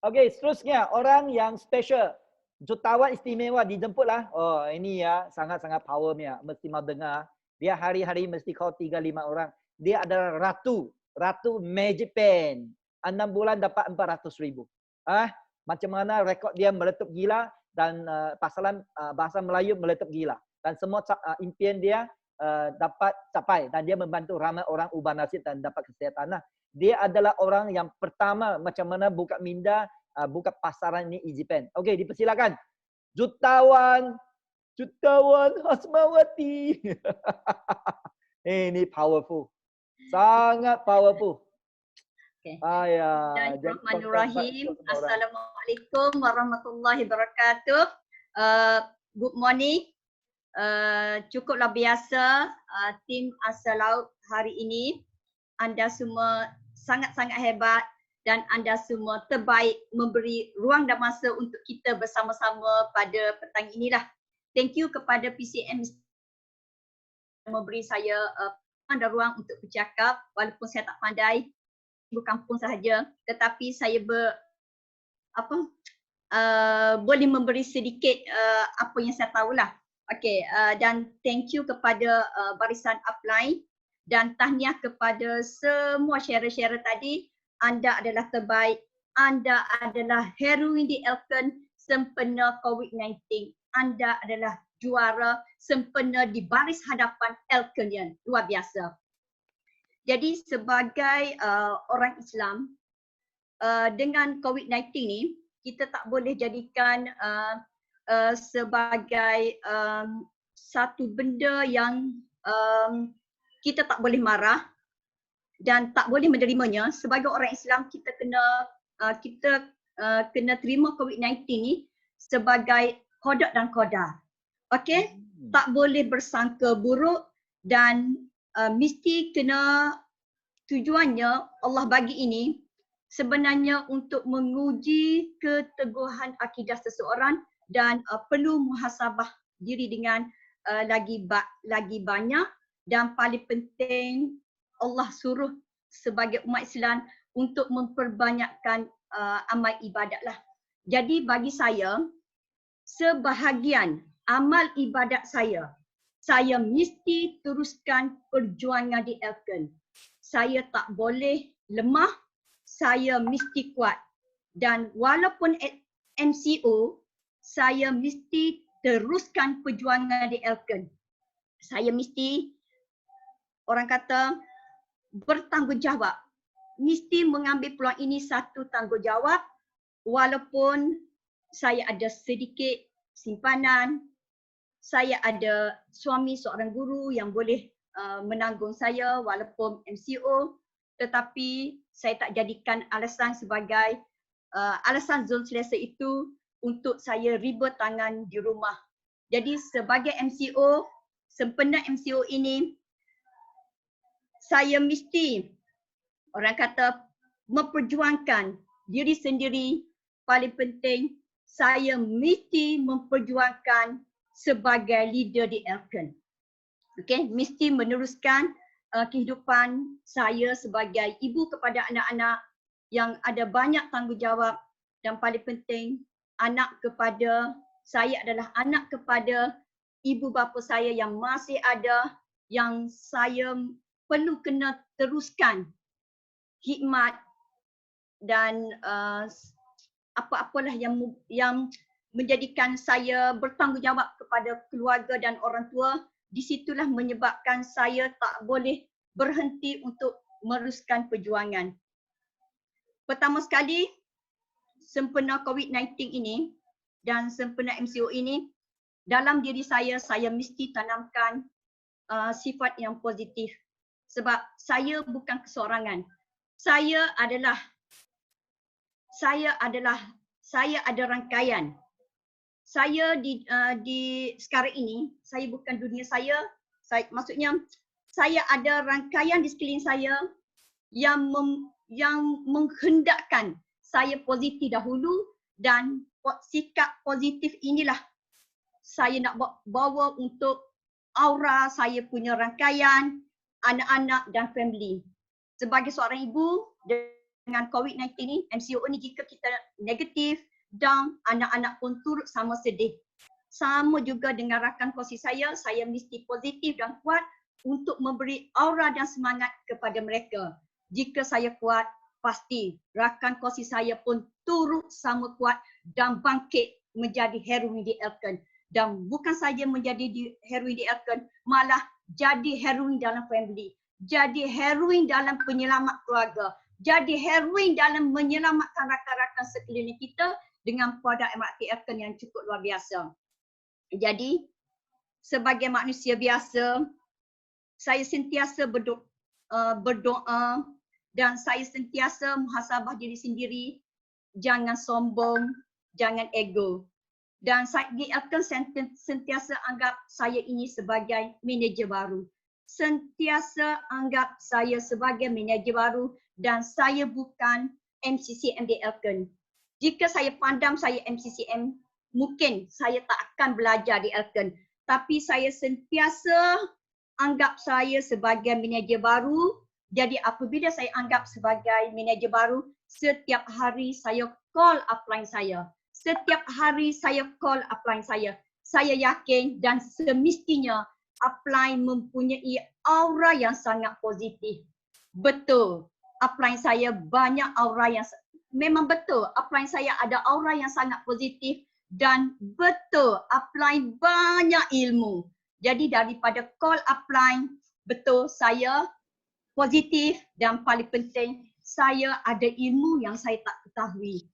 Okey, seterusnya orang yang special. Jutawan istimewa dijemputlah. Oh, ini ya sangat-sangat power punya. Mesti mau dengar. Dia hari-hari mesti call 3, 5 orang. Dia adalah ratu. Ratu Magic Pen. 6 bulan dapat 400,000. Macam mana rekod dia meletup gila dan pasaran bahasa Melayu meletup gila. Dan semua impian dia dapat capai. Dan dia membantu ramai orang ubah nasib dan dapat kesihatan. Dia adalah orang yang pertama macam mana buka minda, buka pasaran ni EasyPen. Okey, dipersilakan. Jutawan Hasmawati. Ini powerful. Sangat powerful. Okay. Ya. Bismillahirrahmanirrahim. Assalamualaikum warahmatullahi wabarakatuh. Good morning. Cukuplah biasa tim Asal Laut hari ini. Anda semua sangat-sangat hebat dan anda semua terbaik memberi ruang dan masa untuk kita bersama-sama pada petang inilah. Thank you kepada PCM memberi saya ruang untuk bercakap walaupun saya tak pandai ibu kampung sahaja, tetapi saya boleh memberi sedikit apa yang saya tahulah. Okey, dan thank you kepada barisan upline dan tahniah kepada semua sharer-sharer tadi. Anda adalah terbaik. Anda adalah heroin di Elkon sempena COVID-19. Anda adalah juara sempena di baris hadapan Elkonian. Luar biasa. Jadi sebagai orang Islam, dengan COVID-19 ni, kita tak boleh jadikan sebagai satu benda yang kita tak boleh marah dan tak boleh menerimanya. Sebagai orang Islam, kita kena terima COVID-19 ni sebagai qada dan qadar. Okey? Tak boleh bersangka buruk dan mesti kena tujuannya Allah bagi ini sebenarnya untuk menguji keteguhan akidah seseorang dan perlu muhasabah diri dengan lagi banyak dan paling penting Allah suruh sebagai umat Islam untuk memperbanyakkan amal ibadatlah. Jadi bagi saya, sebahagian amal ibadat saya mesti teruskan perjuangan di Elkon. Saya tak boleh lemah, saya mesti kuat. Dan walaupun MCO, saya mesti teruskan perjuangan di Elkon. Saya mesti, orang kata, bertanggungjawab. Mesti mengambil peluang ini satu tanggungjawab walaupun saya ada sedikit simpanan, saya ada suami seorang guru yang boleh menanggung saya walaupun MCO, tetapi saya tak jadikan alasan sebagai alasan Zul Selesa itu untuk saya riba tangan di rumah. Jadi sebagai MCO, sempena MCO ini, saya mesti, orang kata, memperjuangkan diri sendiri. Paling penting, saya mesti memperjuangkan sebagai leader di Elkon. Okay, mesti meneruskan kehidupan saya sebagai ibu kepada anak-anak yang ada banyak tanggungjawab dan paling penting, saya adalah anak kepada ibu bapa saya yang masih ada, yang saya perlu kena teruskan hikmat dan apa-apalah yang menjadikan saya bertanggungjawab kepada keluarga dan orang tua. Di situlah menyebabkan saya tak boleh berhenti untuk meneruskan perjuangan. Pertama sekali, sempena COVID-19 ini dan sempena MCO ini, dalam diri saya mesti tanamkan sifat yang positif. Sebab saya bukan keseorangan. Saya ada rangkaian. Saya di sekarang ini, saya bukan dunia maksudnya saya ada rangkaian di sekeliling saya yang menghendakkan saya positif dahulu dan sikap positif inilah saya nak bawa untuk aura saya punya rangkaian, anak-anak dan family. Sebagai seorang ibu dengan COVID-19 ni, MCO ni jika kita negatif, down, anak-anak pun turut sama sedih. Sama juga dengan rakan kongsi saya mesti positif dan kuat untuk memberi aura dan semangat kepada mereka. Jika saya kuat, pasti rakan kongsi saya pun turut sama kuat dan bangkit menjadi heroin di Elkon. Dan bukan saja menjadi heroin di Elkon, malah jadi heroin dalam family, jadi heroin dalam penyelamat keluarga, jadi heroin dalam menyelamatkan rakan-rakan sekeliling kita dengan produk MRT Elkon yang cukup luar biasa. Jadi, sebagai manusia biasa, saya sentiasa berdoa dan saya sentiasa muhasabah diri sendiri, jangan sombong, jangan ego. Dan saya akan sentiasa anggap saya ini sebagai manager baru. Sentiasa anggap saya sebagai manager baru dan saya bukan MCCM di Elkon. Jika saya pandang saya MCCM, mungkin saya tak akan belajar di Elkon. Tapi saya sentiasa anggap saya sebagai manager baru. Jadi apabila saya anggap sebagai manager baru, setiap hari saya call upline saya. Setiap hari saya call upline saya. Saya yakin dan semestinya upline mempunyai aura yang sangat positif. Betul, upline saya banyak aura yang memang betul. Upline saya ada aura yang sangat positif dan betul upline banyak ilmu. Jadi daripada call upline, betul saya positif dan paling penting saya ada ilmu yang saya tak ketahui.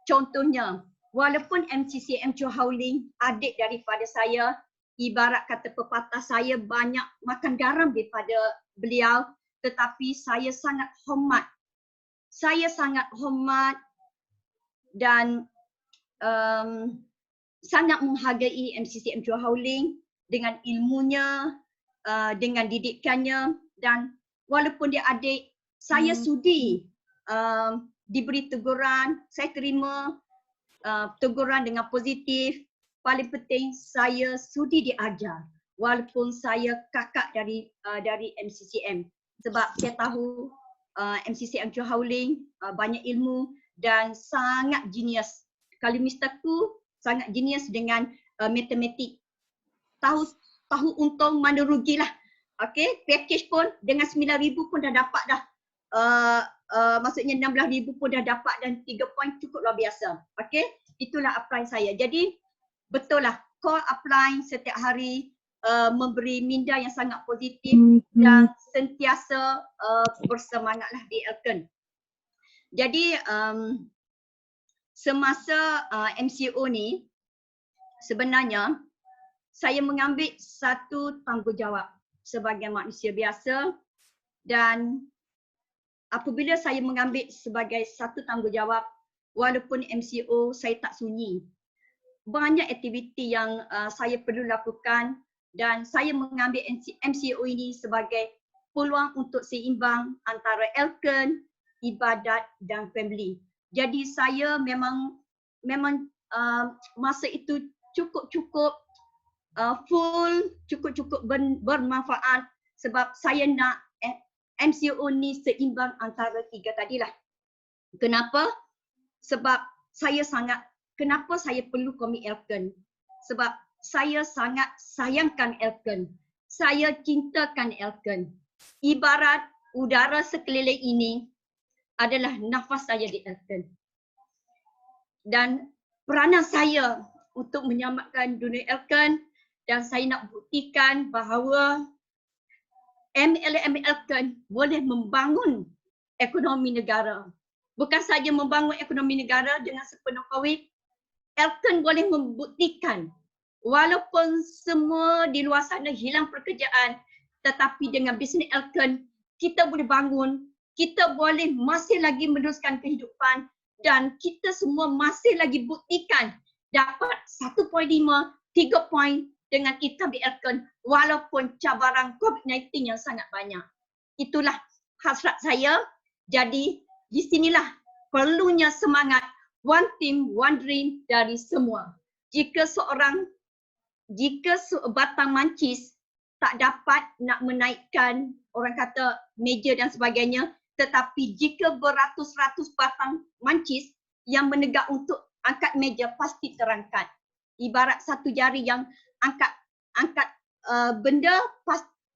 Contohnya, walaupun MCCM Johor Ling adik daripada saya, ibarat kata pepatah saya banyak makan garam daripada beliau, tetapi saya sangat hormat. Saya sangat hormat dan sangat menghargai MCCM Johor Ling dengan ilmunya, dengan didikannya dan walaupun dia adik, saya sudi diberi teguran, saya terima teguran dengan positif. Paling penting saya sudi diajar walaupun saya kakak dari MCCM sebab saya tahu MCCM Johor Ling banyak ilmu dan sangat genius. Kalau misterku sangat genius dengan matematik. Tahu untung mana rugilah. Okey, package pun dengan 9,000 pun dah dapat dah. Maksudnya 16,000 pun dah dapat dan 3 poin cukup luar biasa. Okey, itulah upline saya. Jadi betul lah call upline setiap hari memberi minda yang sangat positif dan sentiasa bersemangatlah di Elkon. Jadi semasa MCO ni sebenarnya saya mengambil satu tanggungjawab sebagai manusia biasa dan apabila saya mengambil sebagai satu tanggungjawab, walaupun MCO saya tak sunyi. Banyak aktiviti yang saya perlu lakukan dan saya mengambil MCO ini sebagai peluang untuk seimbang antara Elkon, ibadat dan family. Jadi saya memang masa itu cukup full, cukup bermanfaat sebab saya nak MCO ni seimbang antara tiga tadilah. Kenapa? Sebab kenapa saya perlu komit Elkon? Sebab saya sangat sayangkan Elkon. Saya cintakan Elkon. Ibarat udara sekeliling ini adalah nafas saya di Elkon. Dan peranan saya untuk menyelamatkan dunia Elkon dan saya nak buktikan bahawa MLM Elkon boleh membangun ekonomi negara. Bukan saja membangun ekonomi negara dengan sepenuh COVID, Elkon boleh membuktikan walaupun semua di luar sana hilang pekerjaan, tetapi dengan bisnes Elkon kita boleh bangun, kita boleh masih lagi meneruskan kehidupan dan kita semua masih lagi buktikan dapat 1.5, 3 poin dengan kita di Elkon walaupun cabaran COVID-19 yang sangat banyak. Itulah hasrat saya. Jadi di sinilah perlunya semangat one team, one dream dari semua. Jika batang mancis tak dapat nak menaikkan orang kata meja dan sebagainya, tetapi jika beratus-ratus batang mancis yang menegak untuk angkat meja pasti terangkat. Ibarat satu jari yang angkat benda,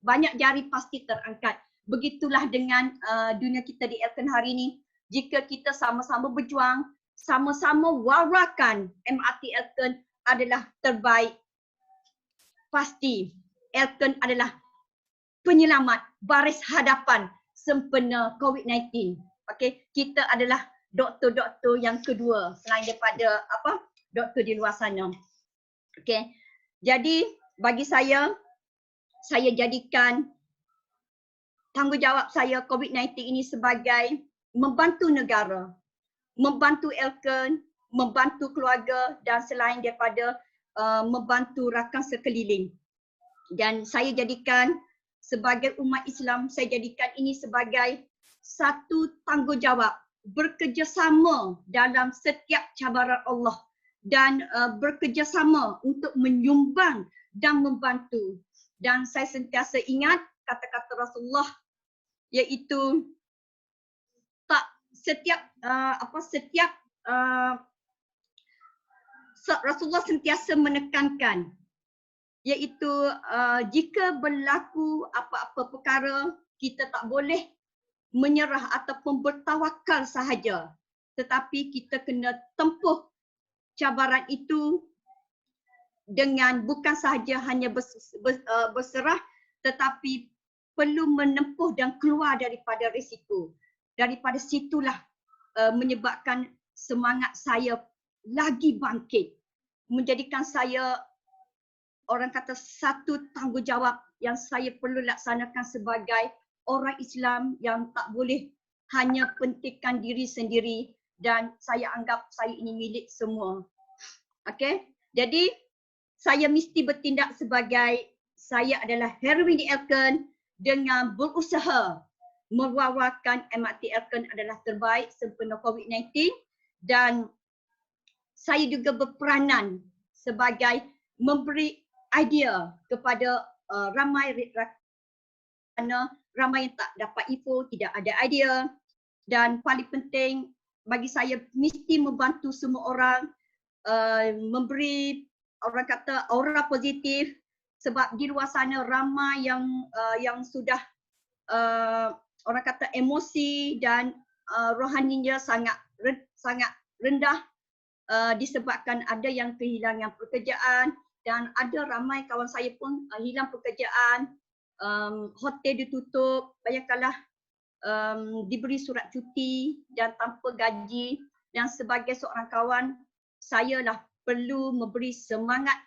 banyak jari pasti terangkat. Begitulah dengan dunia kita di Elkon hari ini. Jika kita sama-sama berjuang, sama-sama warakan MRT Elkon adalah terbaik, pasti Elkon adalah penyelamat baris hadapan sempena COVID-19. Okey, kita adalah doktor-doktor yang kedua selain daripada doktor di luar sana. Okey. Jadi bagi saya jadikan tanggungjawab saya COVID-19 ini sebagai membantu negara, membantu Elkon, membantu keluarga dan selain daripada membantu rakan sekeliling. Dan saya jadikan sebagai umat Islam, saya jadikan ini sebagai satu tanggungjawab bekerjasama dalam setiap cabaran Allah dan bekerjasama untuk menyumbang dan membantu. Dan saya sentiasa ingat kata-kata Rasulullah, iaitu Rasulullah sentiasa menekankan, iaitu jika berlaku apa-apa perkara, kita tak boleh menyerah ataupun bertawakal sahaja, tetapi kita kena tempuh cabaran itu dengan bukan sahaja hanya berserah, tetapi perlu menempuh dan keluar daripada risiko. Daripada situlah menyebabkan semangat saya lagi bangkit, menjadikan saya, orang kata, satu tanggungjawab yang saya perlu laksanakan sebagai orang Islam yang tak boleh hanya pentingkan diri sendiri dan saya anggap saya ini milik semua. Okey, jadi saya mesti bertindak sebagai saya adalah heroin di Elkon dengan berusaha mewawarkan MRT Elkon adalah terbaik sempena COVID-19 dan saya juga berperanan sebagai memberi idea kepada ramai yang tak dapat info, tidak ada idea, dan paling penting bagi saya mesti membantu semua orang, memberi, orang kata, aura positif, sebab di luar sana ramai yang sudah orang kata emosi dan rohaninya sangat rendah disebabkan ada yang kehilangan pekerjaan dan ada ramai kawan saya pun hilang pekerjaan, hotel ditutup, bayangkanlah diberi surat cuti dan tanpa gaji. Dan sebagai seorang kawan, saya lah perlu memberi semangat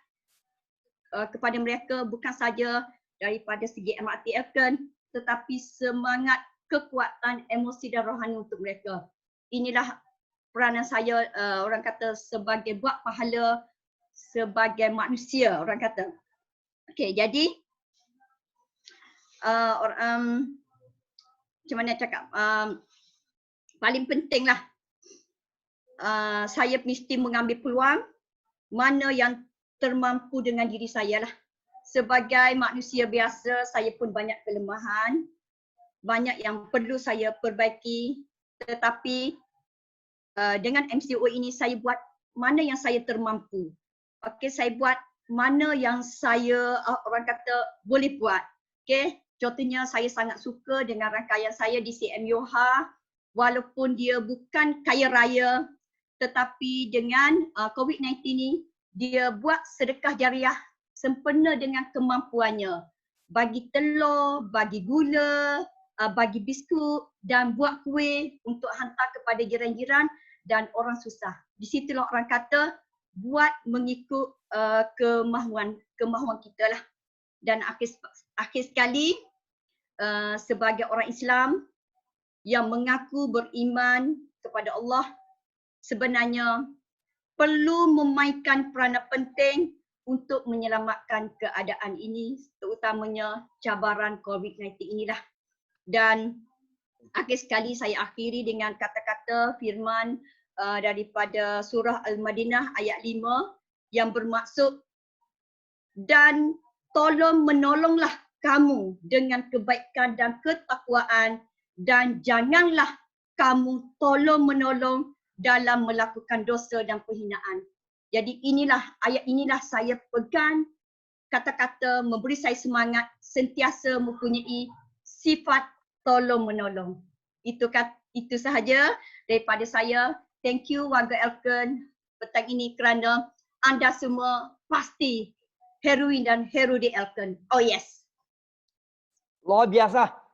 kepada mereka, bukan saja daripada segi MRT Elkon, tetapi semangat kekuatan emosi dan rohani untuk mereka. Inilah peranan saya, orang kata, sebagai buat pahala sebagai manusia, orang kata. Okey, jadi macam mana cakap, paling pentinglah saya mesti mengambil peluang mana yang termampu dengan diri saya lah. Sebagai manusia biasa, saya pun banyak kelemahan, banyak yang perlu saya perbaiki, tetapi dengan MCO ini saya buat mana yang saya termampu. Okey, saya buat mana yang saya orang kata boleh buat. Okey, contohnya saya sangat suka dengan rangkaian saya di CM Yoha, walaupun dia bukan kaya raya, tetapi dengan COVID-19 ni dia buat sedekah jariah sempena dengan kemampuannya. Bagi telur, bagi gula, bagi biskut dan buat kuih untuk hantar kepada jiran-jiran dan orang susah. Di situlah orang kata buat mengikut kemahuan kita lah. Dan akhir sekali, sebagai orang Islam yang mengaku beriman kepada Allah, sebenarnya perlu memainkan peranan penting untuk menyelamatkan keadaan ini, terutamanya cabaran COVID-19 inilah. Dan akhir sekali saya akhiri dengan kata-kata firman daripada surah Al-Madinah ayat 5 yang bermaksud, dan tolong menolonglah kamu dengan kebaikan dan ketakwaan dan janganlah kamu tolong menolong dalam melakukan dosa dan penghinaan. Jadi ayat inilah saya pegang, kata-kata memberi saya semangat sentiasa mempunyai sifat tolong menolong. Itu sahaja daripada saya. Thank you warga Elkern petang ini kerana anda semua pasti heroin dan hero di Elkern. Oh yes. Luar biasa.